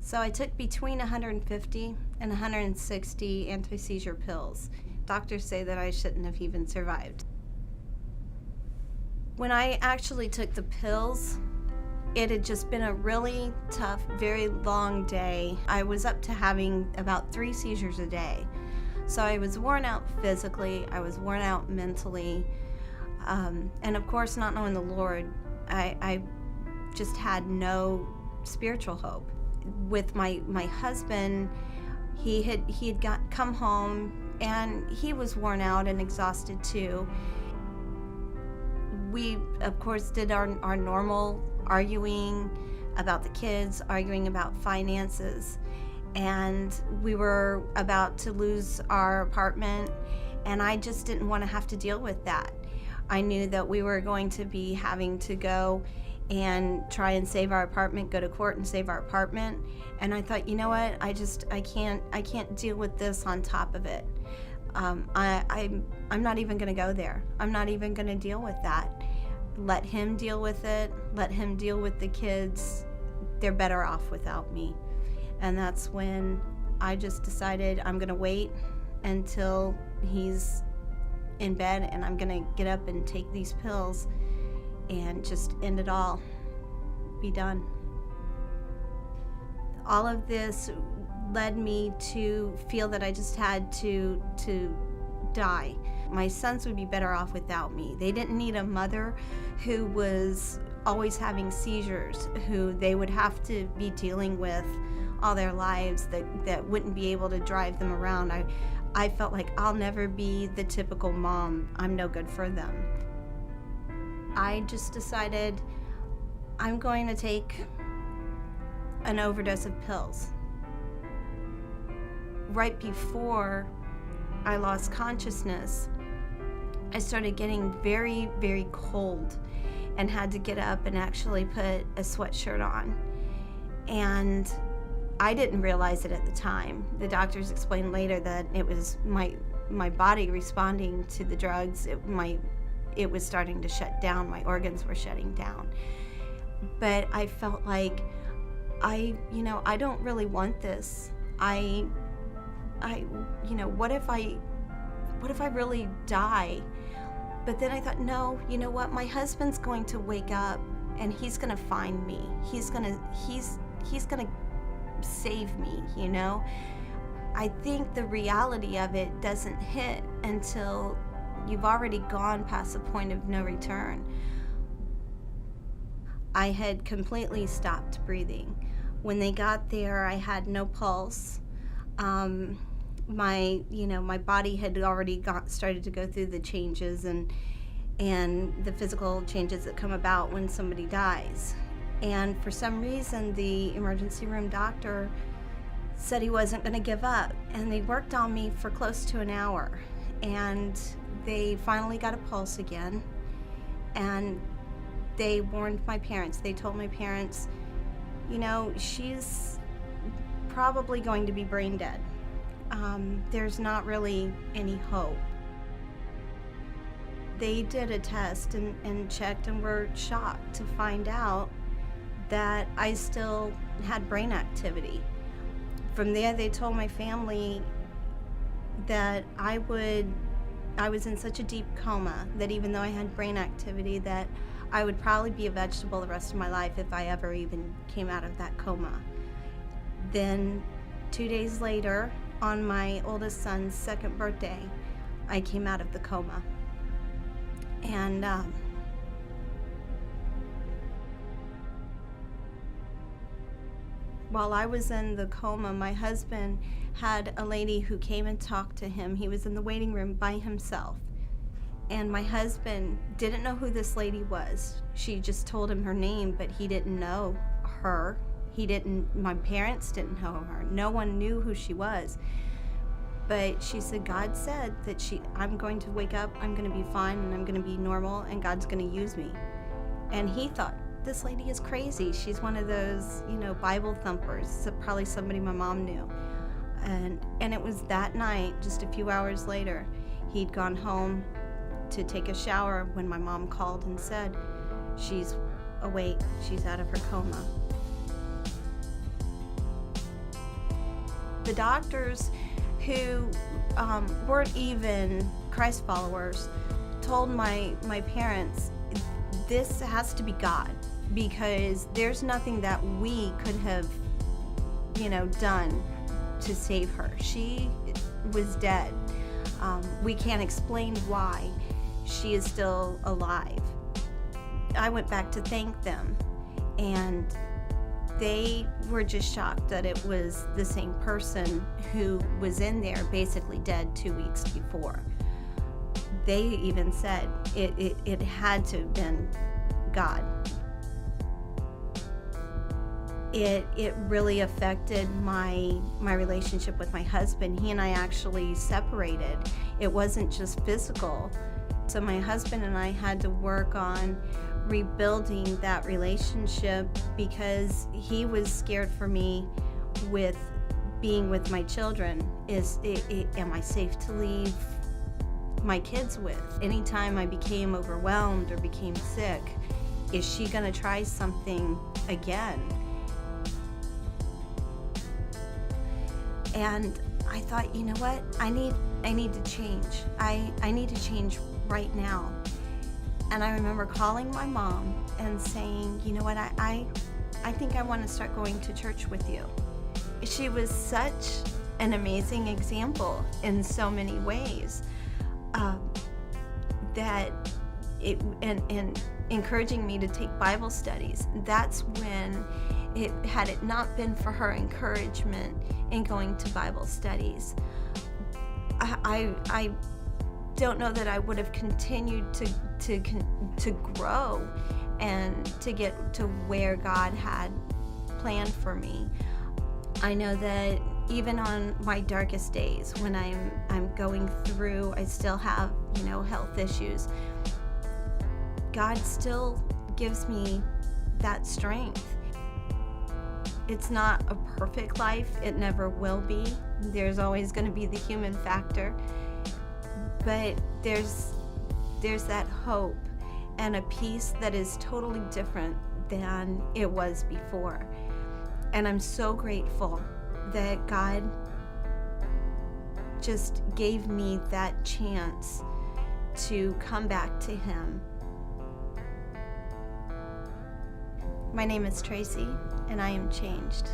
So I took between 150 and 160 anti-seizure pills. Doctors say that I shouldn't have even survived. When I actually took the pills, it had just been a really tough, very long day. I was up to having about 3 seizures a day. So I was worn out physically, I was worn out mentally, and of course, not knowing the Lord, I just had no spiritual hope. With my husband, he had come home and he was worn out and exhausted too. We, of course, did our normal arguing about the kids, arguing about finances, and we were about to lose our apartment, and I just didn't want to have to deal with that. I knew that we were going to be having to go and try and save our apartment, go to court and save our apartment, and I thought, you know what, I can't deal with this on top of it. I'm not even going to go there. I'm not even going to deal with that. Let him deal with it. Let him deal with the kids. They're better off without me. And that's when I just decided I'm going to wait until he's in bed, and I'm going to get up and take these pills and just end it all. Be done. All of this led me to feel that I just had to die. My sons would be better off without me. They didn't need a mother who was always having seizures, who they would have to be dealing with all their lives, that wouldn't be able to drive them around. I felt like I'll never be the typical mom. I'm no good for them. I just decided I'm going to take an overdose of pills. Right before I lost consciousness, I started getting very, very cold and had to get up and actually put a sweatshirt on. And I didn't realize it at the time. The doctors explained later that it was my body responding to the drugs. It was starting to shut down. My organs were shutting down. But I felt like I don't really want this. What if I really die? But then I thought, no, you know what? My husband's going to wake up and he's going to find me. He's going to save me, you know? I think the reality of it doesn't hit until you've already gone past the point of no return. I had completely stopped breathing. When they got there, I had no pulse. My body had already started to go through the changes and the physical changes that come about when somebody dies. And for some reason, the emergency room doctor said he wasn't going to give up. And they worked on me for close to an hour. And they finally got a pulse again. And they warned my parents. They told my parents, she's probably going to be brain dead. There's not really any hope. They did a test and checked and were shocked to find out that I still had brain activity. From there, they told my family that I was in such a deep coma that even though I had brain activity, that I would probably be a vegetable the rest of my life if I ever even came out of that coma. Then 2 days later, on my oldest son's 2nd birthday, I came out of the coma. And while I was in the coma, my husband had a lady who came and talked to him. He was in the waiting room by himself. And my husband didn't know who this lady was. She just told him her name, but he didn't know her. My parents didn't know her. No one knew who she was. But she said, God said that I'm going to wake up, I'm going to be fine, and I'm going to be normal, and God's going to use me. And he thought, this lady is crazy. She's one of those, Bible thumpers. So probably somebody my mom knew. And it was that night, just a few hours later, he'd gone home to take a shower when my mom called and said, she's awake, she's out of her coma. The doctors who weren't even Christ followers told my parents, this has to be God, because there's nothing that we could have, done to save her. She was dead. We can't explain why she is still alive. I went back to thank them, and they were just shocked that it was the same person who was in there basically dead 2 weeks before. They even said it had to have been God. It really affected my relationship with my husband. He and I actually separated. It wasn't just physical. So my husband and I had to work on rebuilding that relationship, because he was scared for me with being with my children. Am I safe to leave my kids with? Anytime I became overwhelmed or became sick, is she gonna try something again? And I thought, you know what? I need to change. I need to change right now. And I remember calling my mom and saying, you know what? I think I want to start going to church with you. She was such an amazing example in so many ways, that and encouraging me to take Bible studies. That's when had it not been for her encouragement in going to Bible studies, I don't know that I would have continued to grow and to get to where God had planned for me. I know that even on my darkest days, when I'm going through, I still have, health issues, God still gives me that strength. It's not a perfect life. It never will be. There's always going to be the human factor. But there's that hope and a peace that is totally different than it was before. And I'm so grateful that God just gave me that chance to come back to Him. My name is Traci, and I am changed.